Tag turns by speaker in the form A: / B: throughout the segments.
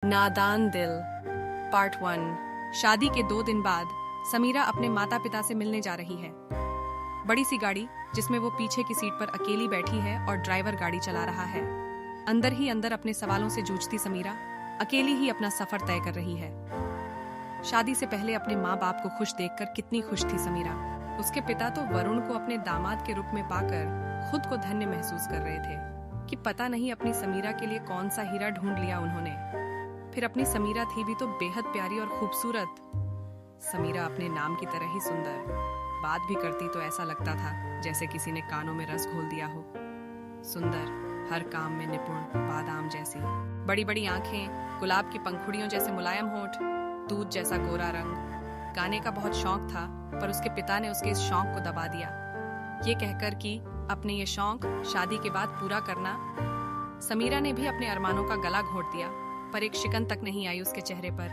A: नादान दिल पार्ट 1। शादी के 2 दिन बाद समीरा अपने माता पिता से मिलने जा रही है। बड़ी सी गाड़ी जिसमें वो पीछे की सीट पर अकेली बैठी है और ड्राइवर गाड़ी चला रहा है। अंदर ही अंदर अपने सवालों से जूझती समीरा अकेली ही अपना सफर तय कर रही है। शादी से पहले अपने माँ बाप को खुश देखकर कितनी खुश थी समीरा। उसके पिता तो वरुण को अपने दामाद के रूप में पाकर खुद को धन्य महसूस कर रहे थे कि पता नहीं अपनी समीरा के लिए कौन सा हीरा ढूंढ लिया उन्होंने। फिर अपनी समीरा थी भी तो बेहद प्यारी और खूबसूरत। समीरा अपने नाम की तरह ही सुंदर, बात भी करती तो ऐसा लगता था जैसे किसी ने कानों में रस घोल दिया हो। सुंदर, हर काम में निपुण, बादाम जैसी, बड़ी बड़ी आंखें, गुलाब की पंखुड़ियों जैसे मुलायम होठ, दूध जैसा गोरा रंग। गाने का बहुत शौक था पर उसके पिता ने उसके इस शौक को दबा दिया, ये कहकर कि अपने ये शौक शादी के बाद पूरा करना। समीरा ने भी अपने अरमानों का गला घोट दिया पर एक शिकन तक नहीं आई उसके चेहरे पर।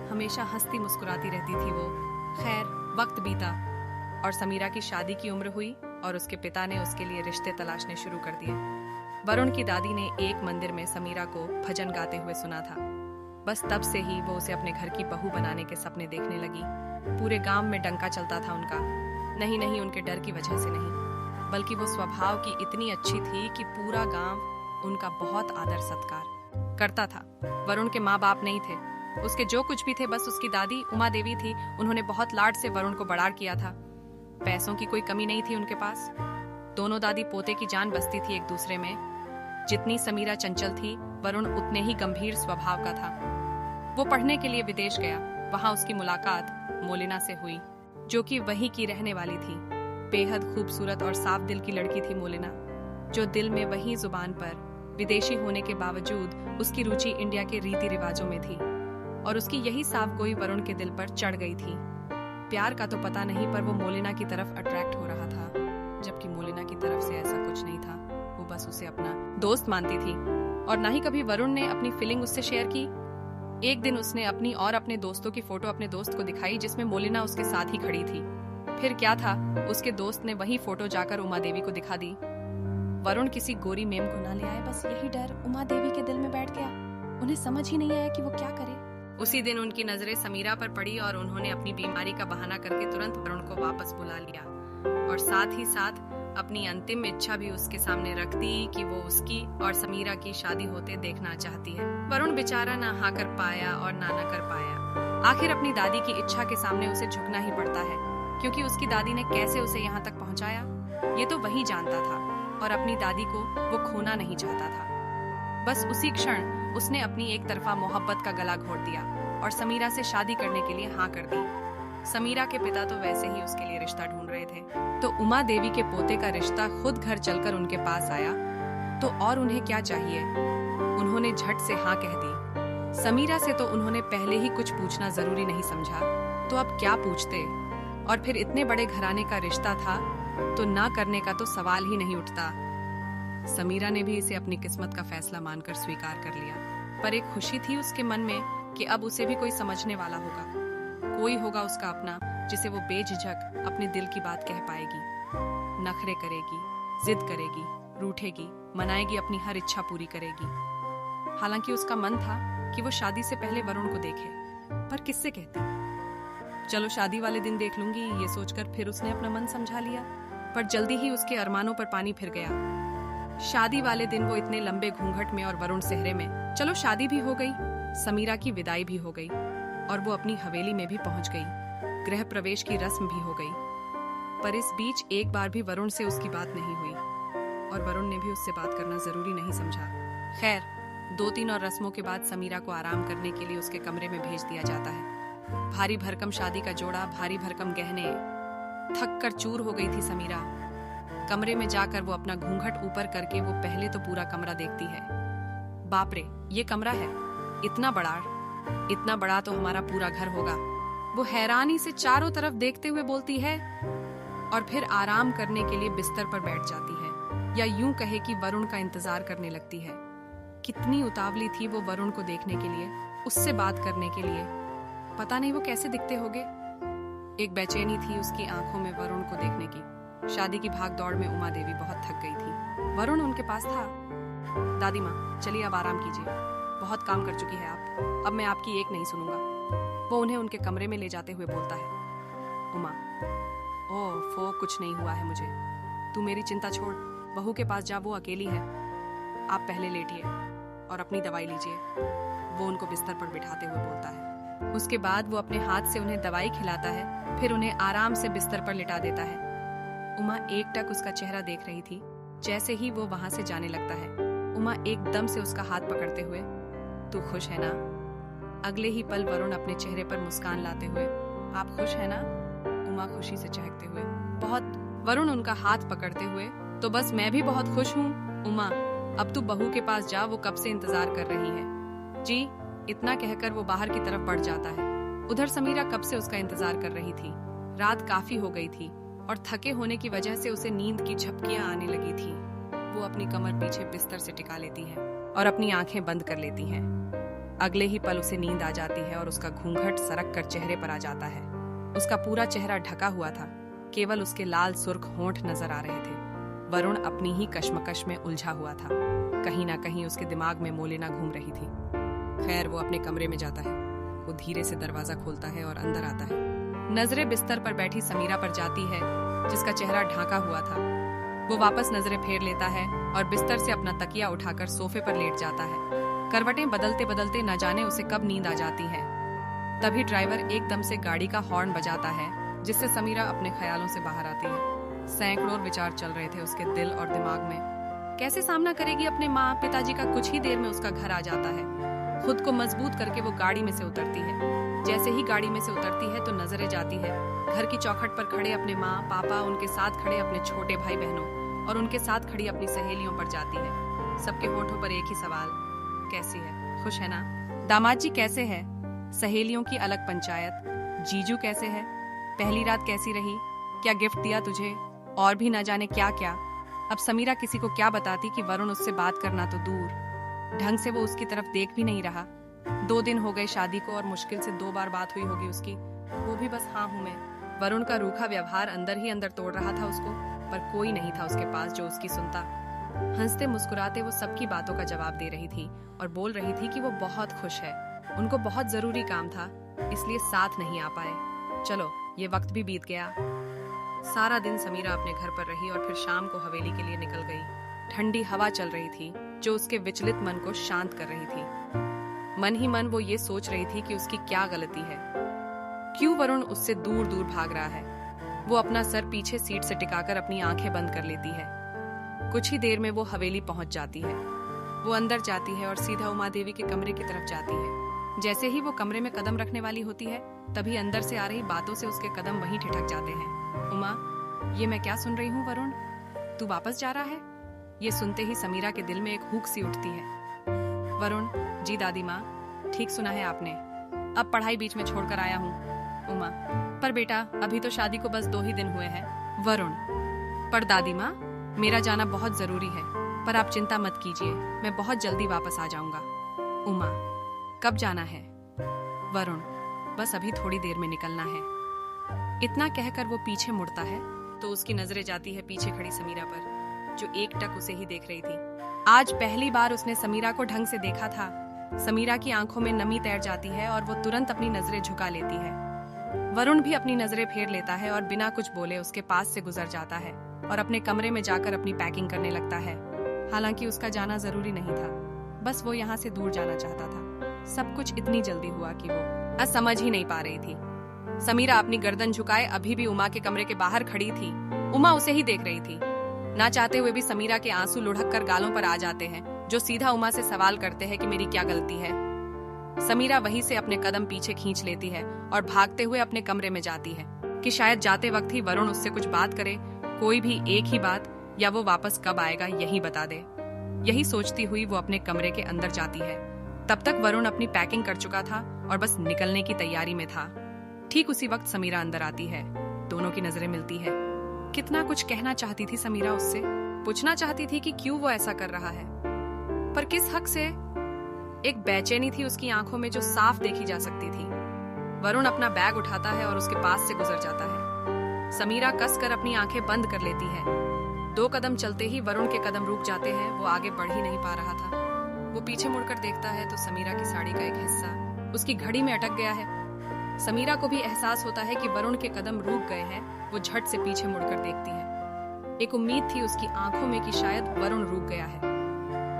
A: हमेशा हंसती मुस्कुराती रहती थी वो। खैर, वक्त बीता और समीरा की शादी की उम्र हुई और उसके पिता ने उसके लिए रिश्ते तलाशने शुरू कर दिए। वरुण की दादी ने एक मंदिर में समीरा को भजन गाते हुए सुना था। बस तब से ही वो उसे अपने घर की बहू बनाने के सपने देखने लगी। पूरे गांव में डंका चलता था उनका। नहीं, उनके डर की वजह से नहीं, बल्कि वो स्वभाव की इतनी अच्छी थी कि पूरा गांव उनका बहुत आदर सत्कार करता था। वरुण के माँ बाप नहीं थे, उसके जो कुछ भी थे बस उसकी दादी उमा देवी थी। उन्होंने बहुत लाड से वरुण को बड़ा किया था। पैसों की कोई कमी नहीं थी उनके पास। दोनों दादी पोते की जान बसती थी एक दूसरे में। जितनी समीरा चंचल थी, वरुण उतने ही गंभीर स्वभाव का था। वो पढ़ने के लिए विदेश गया। वहां उसकी मुलाकात मोलिना से हुई, जो कि वहीं की रहने वाली थी। बेहद खूबसूरत और साफ दिल की लड़की थी मोलिना, जो दिल में वही जुबान पर विदेशी होने के बावजूद उसकी रुचि इंडिया के रीति रिवाजों में थी और उसकी यही साफगोई वरुण के दिल पर चढ़ गई थी। प्यार का तो पता नहीं पर वो मोलिना की तरफ अट्रैक्ट हो रहा था, जबकि मोलिना की तरफ से ऐसा कुछ नहीं था। वो बस उसे अपना दोस्त मानती थी और ना ही कभी वरुण ने अपनी फीलिंग उससे शेयर की। एक दिन उसने अपनी और अपने दोस्तों की फोटो अपने दोस्त को दिखाई जिसमें मोलिना उसके साथ ही खड़ी थी। फिर क्या था, उसके दोस्त ने वही फोटो जाकर उमा देवी को दिखा दी। वरुण किसी गोरी मेम को ना ले आए, बस यही डर उमा देवी के दिल में बैठ गया। उन्हें समझ ही नहीं आया कि वो क्या करे। उसी दिन उनकी नजरें समीरा पर पड़ी और उन्होंने अपनी बीमारी का बहाना करके तुरंत वरुण को वापस बुला लिया और साथ ही साथ अपनी अंतिम इच्छा भी उसके सामने रख दी कि वो उसकी और समीरा की शादी होते देखना चाहती है। वरुण बेचारा ना हाँ कर पाया और ना कर पाया। आखिर अपनी दादी की इच्छा के सामने उसे झुकना ही पड़ता है, क्योंकि उसकी दादी ने कैसे उसे यहाँ तक पहुँचाया ये तो वही जानता था और अपनी दादी को वो खोना नहीं चाहता था। बस उसी क्षण उसने अपनी एक तरफा मोहब्बत का गला घोट दिया और समीरा से शादी करने के लिए हाँ कर दी। समीरा के पिता तो वैसे ही उसके लिए रिश्ता ढूंढ रहे थे, तो उमा देवी के पोते का रिश्ता खुद घर चलकर उनके पास आया तो और उन्हें क्या चाहिए। उन्होंने झट से हाँ कह दी। समीरा से तो उन्होंने पहले ही कुछ पूछना जरूरी नहीं समझा, तो अब क्या पूछते। और फिर इतने बड़े घराने का रिश्ता था तो ना करने का तो सवाल ही नहीं उठता। समीरा ने भी इसे अपनी किस्मत का फैसला मानकर स्वीकार कर लिया, पर एक खुशी थी उसके मन में कि अब उसे भी कोई समझने वाला होगा। कोई होगा उसका अपना जिसे वो बेझिझक अपने दिल की बात कह पाएगी। नखरे करेगी, जिद करेगी, रूठेगी, मनाएगी, अपनी हर इच्छा पूरी करेगी। हालांकि उसका मन था कि वो शादी से पहले वरुण को देखे, पर किससे कहती। चलो शादी वाले दिन देख लूंगी, ये सोचकर फिर उसने अपना मन समझा लिया, पर जल्दी ही उसके अरमानों पर पानी फिर गया। शादी वाले दिन वो इतने लंबे घूंघट में और वरुण सेहरे में। चलो शादी भी हो गई, समीरा की विदाई भी हो गई और वो अपनी हवेली में भी पहुंच गई। गृह प्रवेश की रस्म भी हो गई, पर इस बीच एक बार भी वरुण से उसकी बात नहीं हुई और वरुण ने भी उससे बात करना जरूरी नहीं समझा। खैर, 2-3 और रस्मों के बाद समीरा को आराम करने के लिए उसके कमरे में भेज दिया जाता है। भारी भरकम शादी का जोड़ा, भारी भरकम गहने, थक कर चूर हो गई थी समीरा। कमरे में जाकर वो अपना घूंघट ऊपर करके वो पहले तो पूरा कमरा देखती है। बाप रे, ये कमरा है, इतना बड़ा तो हमारा पूरा घर होगा। वो हैरानी से चारों तरफ देखते हुए बोलती है और फिर आराम करने के लिए बिस्तर पर बैठ जाती है, या यूं कहे कि वरुण का इंतजार करने लगती है। कितनी उतावली थी वो वरुण को देखने के लिए, उससे बात करने के लिए। पता नहीं वो कैसे दिखते होंगे। एक बेचैनी थी उसकी आंखों में वरुण को देखने की। शादी की भाग दौड़ में उमा देवी बहुत थक गई थी। वरुण उनके पास था। दादी माँ, चलिए अब आराम कीजिए, बहुत काम कर चुकी है आप, अब मैं आपकी एक नहीं सुनूंगा। वो उन्हें उनके कमरे में ले जाते हुए बोलता है। उमा, ओह फो, कुछ नहीं हुआ है मुझे, तू मेरी चिंता छोड़, बहू के पास जा, वो अकेली है। आप पहले लेटिए और अपनी दवाई लीजिए, वो उनको बिस्तर पर बिठाते हुए बोलता है। उसके बाद वो अपने हाथ से उन्हें दवाई खिलाता है, फिर उन्हें आराम से बिस्तर पर लिटा देता है। उमा एकटक उसका चेहरा देख रही थी। जैसे ही वो वहां से जाने लगता है, उमा एकदम से उसका हाथ पकड़ते हुए, तू खुश है ना? अगले ही पल वरुण अपने चेहरे पर मुस्कान लाते हुए, आप खुश है ना? उमा खुशी से चहकते हुए, बहुत। वरुण उनका हाथ पकड़ते हुए, तो बस मैं भी बहुत खुश हूँ उमा, अब तू बहू के पास जा, वो कब से इंतजार कर रही है। जी, इतना कहकर वो बाहर की तरफ बढ़ जाता है। उधर समीरा कब से उसका इंतजार कर रही थी। रात काफी हो गई थी और थके होने की वजह से उसे नींद की झपकियां आने लगी थी। वो अपनी कमर पीछे बिस्तर से टिका लेती है और अपनी आंखें बंद कर लेती हैं। अगले ही पल उसे नींद आ जाती है और उसका घूंघट सरक कर चेहरे पर आ जाता है। उसका पूरा चेहरा ढका हुआ था, केवल उसके लाल सुर्ख होंठ नजर आ रहे थे। वरुण अपनी ही कश्मकश में उलझा हुआ था। कहीं ना कहीं उसके दिमाग में मोलिना घूम रही थी। खैर, वो अपने कमरे में जाता है। वो धीरे से दरवाजा खोलता है और अंदर आता है। नजरें बिस्तर पर बैठी समीरा पर जाती है, जिसका चेहरा ढाका हुआ था। वो वापस नजरें फेर लेता है और बिस्तर से अपना तकिया उठाकर सोफे पर लेट जाता है। करवटें बदलते बदलते न जाने उसे कब नींद आ जाती है। तभी ड्राइवर एकदम से गाड़ी का हॉर्न बजाता है, जिससे समीरा अपने ख्यालों से बाहर आती है। सैकड़ों विचार चल रहे थे उसके दिल और दिमाग में। कैसे सामना करेगी अपने माँ पिताजी का? कुछ ही देर में उसका घर आ जाता है। खुद को मजबूत करके वो गाड़ी में से उतरती है। जैसे ही गाड़ी में से उतरती है तो नजरें जाती है घर की चौखट पर खड़े अपने माँ पापा, उनके साथ खड़े अपने छोटे भाई बहनों और उनके साथ खड़ी अपनी सहेलियों पर जाती है। सबके होठों पर एक ही सवाल, कैसी है? खुश है ना? दामाद जी कैसे है? सहेलियों की अलग पंचायत। जीजू कैसे है? पहली रात कैसी रही? क्या गिफ्ट दिया तुझे? और भी न जाने क्या क्या। अब समीरा किसी को क्या बताती कि वरुण उससे बात करना तो दूर, ढंग से वो उसकी तरफ देख भी नहीं रहा। 2 दिन हो गए शादी को और मुश्किल से 2 बार बात हुई होगी उसकी, वो भी बस हाँ हूं मैं। वरुण का रूखा व्यवहार अंदर ही अंदर तोड़ रहा था उसको, पर कोई नहीं था उसके पास जो उसकी सुनता। हंसते मुस्कुराते वो सबकी बातों का जवाब दे रही थी और बोल रही थी कि वो बहुत खुश है। उनको बहुत जरूरी काम था, इसलिए साथ नहीं आ पाए। चलो, ये वक्त भी बीत गया। सारा दिन समीरा अपने घर पर रही और फिर शाम को हवेली के लिए निकल गई। ठंडी हवा चल रही थी जो उसके विचलित मन को शांत कर रही थी। मन ही मन वो ये सोच रही थी कि उसकी क्या गलती है, क्यों वरुण उससे दूर दूर भाग रहा है। वो अपना सर पीछे सीट से टिकाकर अपनी आंखें बंद कर लेती है। कुछ ही देर में वो हवेली पहुंच जाती है। वो अंदर जाती है और सीधा उमा देवी के कमरे की तरफ जाती है। जैसे ही वो कमरे में कदम रखने वाली होती है, तभी अंदर से आ रही बातों से उसके कदम वहीं ठिठक जाते हैं। उमा, ये मैं क्या सुन रही हूँ वरुण? तू वापस जा रहा है? ये सुनते ही समीरा के दिल में एक हुक सी उठती है। वरुण, जी दादी माँ, ठीक सुना है आपने, अब पढ़ाई बीच में छोड़कर आया हूँ। उमा, पर बेटा अभी तो शादी को बस 2 ही दिन हुए हैं। वरुण, पर दादी माँ, मेरा जाना बहुत जरूरी है, पर आप चिंता मत कीजिए, मैं बहुत जल्दी वापस आ जाऊंगा। उमा, कब जाना है? वरुण, बस अभी थोड़ी देर में निकलना है। इतना कहकर वो पीछे मुड़ता है तो उसकी नजरें जाती है पीछे खड़ी समीरा पर, जो एकटक उसे ही देख रही थी। आज पहली बार उसने समीरा को ढंग से देखा था। समीरा की आंखों में नमी तैर जाती है और वो तुरंत अपनी नजरें झुका लेती है। वरुण भी अपनी नजरें फेर लेता है और बिना कुछ बोले उसके पास से गुजर जाता है और अपने कमरे में जाकर अपनी पैकिंग करने लगता है। हालांकि उसका जाना जरूरी नहीं था, बस वो यहाँ से दूर जाना चाहता था। सब कुछ इतनी जल्दी हुआ कि वो समझ ही नहीं पा रही थी। समीरा अपनी गर्दन झुकाए अभी भी उमा के कमरे के बाहर खड़ी थी। उमा उसे ही देख रही थी। ना चाहते हुए भी समीरा के आंसू लुढ़क कर गालों पर आ जाते हैं, जो सीधा उमा से सवाल करते हैं कि मेरी क्या गलती है। समीरा वहीं से अपने कदम पीछे खींच लेती है और भागते हुए अपने कमरे में जाती है कि शायद जाते वक्त ही वरुण उससे कुछ बात करे, कोई भी एक ही बात, या वो वापस कब आएगा यही बता दे। यही सोचती हुई वो अपने कमरे के अंदर जाती है। तब तक वरुण अपनी पैकिंग कर चुका था और बस निकलने की तैयारी में था। ठीक उसी वक्त समीरा अंदर आती है। दोनों की नजरें मिलती है। कितना कुछ कहना चाहती थी समीरा उससे, पूछना चाहती थी कि क्यों वो ऐसा कर रहा है, पर किस हक से। एक बेचैनी थी उसकी आंखों में जो साफ देखी जा सकती थी। वरुण अपना बैग उठाता है और उसके पास से गुजर जाता है। समीरा कसकर अपनी आंखें बंद कर लेती है। 2 कदम चलते ही वरुण के कदम रुक जाते हैं। वो आगे बढ़ ही नहीं पा रहा था। वो पीछे मुड़कर देखता है तो समीरा की साड़ी का एक हिस्सा उसकी घड़ी में अटक गया है। समीरा को भी एहसास होता है कि वरुण के कदम रुक गए हैं। वो झट से पीछे मुड़कर देखती है। एक उम्मीद थी उसकी आंखों में कि शायद वरुण रुक गया है,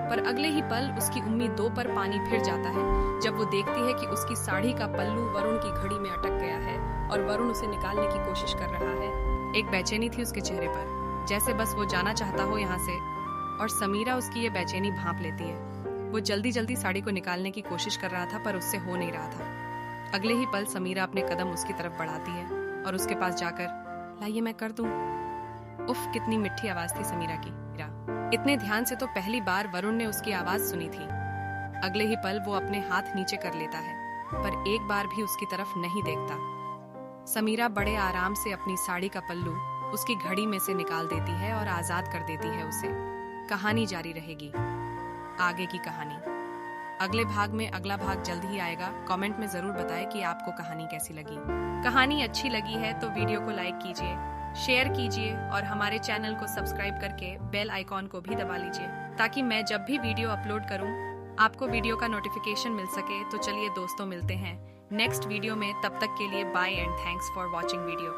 A: पर अगले ही पल उसकी उम्मीद दो पर पानी फिर जाता है जब वो देखती है कि उसकी साड़ी का पल्लू वरुण की घड़ी में अटक गया है और वरुण उसे निकालने की कोशिश कर रहा है। एक बेचैनी थी उसके चेहरे पर, जैसे बस वो जाना चाहता हो यहाँ से, और समीरा उसकी ये बेचैनी भांप लेती है। वो जल्दी जल्दी साड़ी को निकालने की कोशिश कर रहा था पर उससे हो नहीं रहा था। अगले ही पल समीरा अपने कदम उसकी तरफ बढ़ाती है और उसके पास जाकर, लाइए मैं कर दूं। उफ, कितनी मिठी आवाज थी समीरा की। इतने ध्यान से तो पहली बार वरुण ने उसकी आवाज सुनी थी। अगले ही पल वो अपने हाथ नीचे कर लेता है पर एक बार भी उसकी तरफ नहीं देखता। समीरा बड़े आराम से अपनी साड़ी का पल्लू उसकी घड़ी में से निकाल देती है और आजाद कर देती है उसे। कहानी जारी रहेगी, आगे की कहानी। अगले भाग में अगला भाग जल्द ही आएगा। कमेंट में जरूर बताएं कि आपको कहानी कैसी लगी। कहानी अच्छी लगी है तो वीडियो को लाइक कीजिए, शेयर कीजिए और हमारे चैनल को सब्सक्राइब करके बेल आइकॉन को भी दबा लीजिए ताकि मैं जब भी वीडियो अपलोड करूं आपको वीडियो का नोटिफिकेशन मिल सके। तो चलिए दोस्तों, मिलते हैं नेक्स्ट वीडियो में। तब तक के लिए bye and thanks for watching video.